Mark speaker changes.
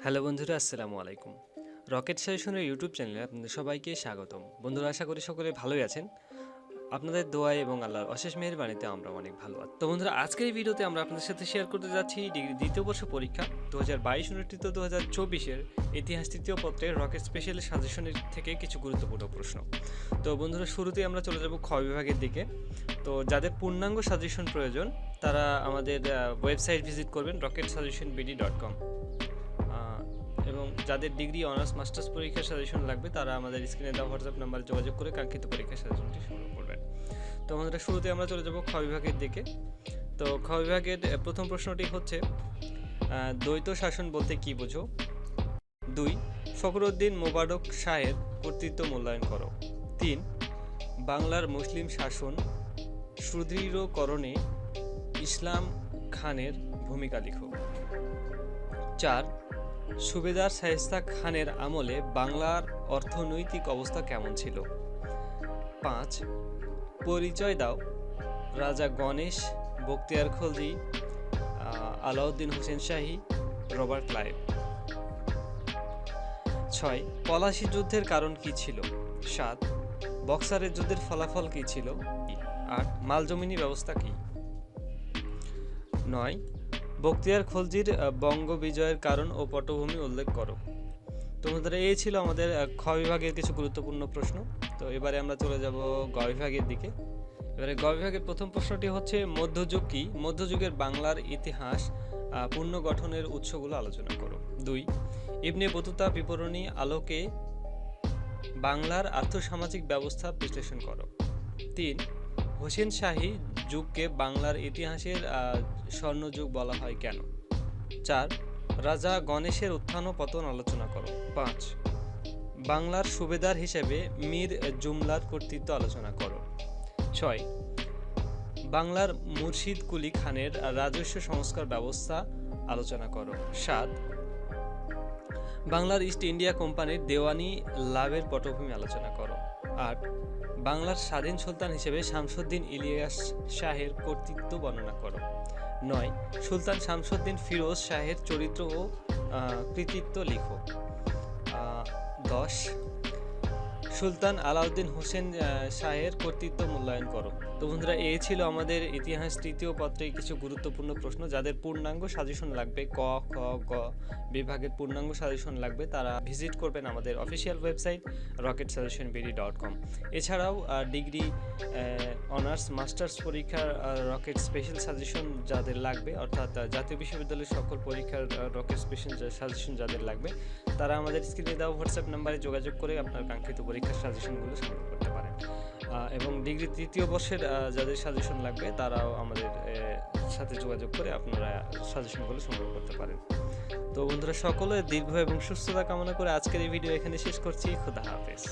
Speaker 1: Hello বন্ধুরা, আসসালামু আলাইকুম। রকেট সাজেশনের ইউটিউব চ্যানেলে আপনাদের সবাইকে স্বাগতম। বন্ধুরা, আশা করি সকলে ভালোই আছেন। আপনাদের দোয়ায় এবং আল্লাহর অশেষ মেহেরবানিতে আমরা অনেক ভালো আছি। তো বন্ধুরা, আজকের এই ভিডিওতে আমরা আপনাদের সাথে শেয়ার করতে যাচ্ছি ডিগ্রি দ্বিতীয় বর্ষ পরীক্ষা 2022 অনুষ্ঠিত 2024-এর ইতিহাস তৃতীয় পত্রের রকেট স্পেশাল সাজেশনের থেকে কিছু গুরুত্বপূর্ণ প্রশ্ন। তো বন্ধুরা, শুরুতেই আমরা চলে যাব খ বিভাগের দিকে। তো যাদের পূর্ণাঙ্গ সাজেশন প্রয়োজন তারা আমাদের ওয়েবসাইট ভিজিট করবেন rocketsaggestionbd.com। এবং যাদের ডিগ্রি অনার্স মাস্টার্স পরীক্ষার সাজেশন লাগবে তারা আমাদের স্ক্রিনে দেওয়া হোয়াটসঅ্যাপ নাম্বারে যোগাযোগ করে কাঙ্ক্ষিত পরীক্ষার সাজেশনটি সংগ্রহ করবেন। তো আমাদের শুরুতে আমরা চলে যাব খ বিভাগের দিকে। তো খ বিভাগের প্রথম প্রশ্নটি হচ্ছে, দ্বৈত শাসন বলতে কি বোঝো? 2. ফখরুদ্দিন মোবারক শাহের কর্তৃত্ব মূল্যায়ন করো। 3. বাংলার মুসলিম শাসন সুদৃঢ়করণে ইসলাম খানের ভূমিকা লিখো। 4. সুবেদার শায়েস্তা খানের আমলে বাংলার অর্থনৈতিক অবস্থা কেমন ছিল? 5. পরিচয় দাও রাজা গণেশ, বখতিয়ার খলজি, আলাউদ্দিন হোসেন শাহী, রবার্ট ক্লাইভ। 6. পলাশী যুদ্ধের কারণ কি ছিল? 7. বক্সারের যুদ্ধের ফলাফল কি ছিল? 8. মালজমিনী ব্যবস্থা কি? 9. বখতিয়ার খলজির বঙ্গ বিজয়ের কারণ ও পটভূমি উল্লেখ করো। তো বন্ধুরা, এই ছিল আমাদের খ বিভাগের কিছু গুরুত্বপূর্ণ প্রশ্ন। তো এবারে আমরা চলে যাব গ বিভাগের দিকে। এবারে গ বিভাগের প্রথম প্রশ্নটি হচ্ছে, মধ্যযুগ কি? মধ্যযুগের বাংলার ইতিহাস পুনর্গঠনের উৎসগুলো আলোচনা করো। 2. ইবনে বতুতা বিবরণী আলোকে বাংলার আর্থসামাজিক ব্যবস্থা বিশ্লেষণ করো। 3. হোসেন শাহী যুগকে বাংলার ইতিহাসের স্বর্ণযুগ বলা হয় কেন? 4. রাজা গণেশের উত্থান ও পতন আলোচনা করো। 5. বাংলার সুবেদার হিসেবে মীর জুমলার কর্তৃত্ব আলোচনা করো। 6. বাংলার মুর্শিদ কুলি খানের রাজস্ব সংস্কার ব্যবস্থা আলোচনা করো। 7. বাংলার ইস্ট ইন্ডিয়া কোম্পানির দেওয়ানি লাভের পটভূমি আলোচনা করো। 8. বাংলার স্বাধীন সুলতান হিসেবে শামসুদ্দিন ইলিয়াস শাহের কর্তৃত্ব বর্ণনা করো। 9. সুলতান শামসুদ্দিন ফিরোজ শাহের চরিত্র ও কৃতিত্ব লিখো। 10. সুলতান আলাউদ্দিন হোসেন শাহের কর্তৃত্ব মূল্যায়ন করো। তো বন্ধুরা, এই ছিল আমাদের ইতিহাস তৃতীয় পত্রে কিছু গুরুত্বপূর্ণ প্রশ্ন। যাদের পূর্ণাঙ্গ সাজেশন লাগবে, ক, খ, গ বিভাগের পূর্ণাঙ্গ সাজেশন লাগবে, তারা ভিজিট করবেন আমাদের অফিসিয়াল ওয়েবসাইট rocketsaggestionbd.com। এছাড়াও ডিগ্রি অনার্স মাস্টার্স পরীক্ষার রকেট স্পেশাল সাজেশন যাদের লাগবে, অর্থাৎ জাতীয় বিশ্ববিদ্যালয়ের সকল পরীক্ষার রকেট স্পেশাল সাজেশন যাদের লাগবে, তারা আমাদের স্ক্রিনে দেওয়া হোয়াটসঅ্যাপ নাম্বারে যোগাযোগ করে আপনার কাঙ্ক্ষিত পরীক্ষার সাজেশনগুলো সংগ্রহ করতে পারেন। এবং ডিগ্রি তৃতীয় বর্ষের যাদের সাজেশন লাগবে তারাও আমাদের সাথে যোগাযোগ করে আপনারা সাজেশনগুলো সংগ্রহ করতে পারেন। তো বন্ধুরা, সকলের দীর্ঘ এবং সুস্থতা কামনা করে আজকের এই ভিডিও এখানে শেষ করছি। খোদা হাফেজ।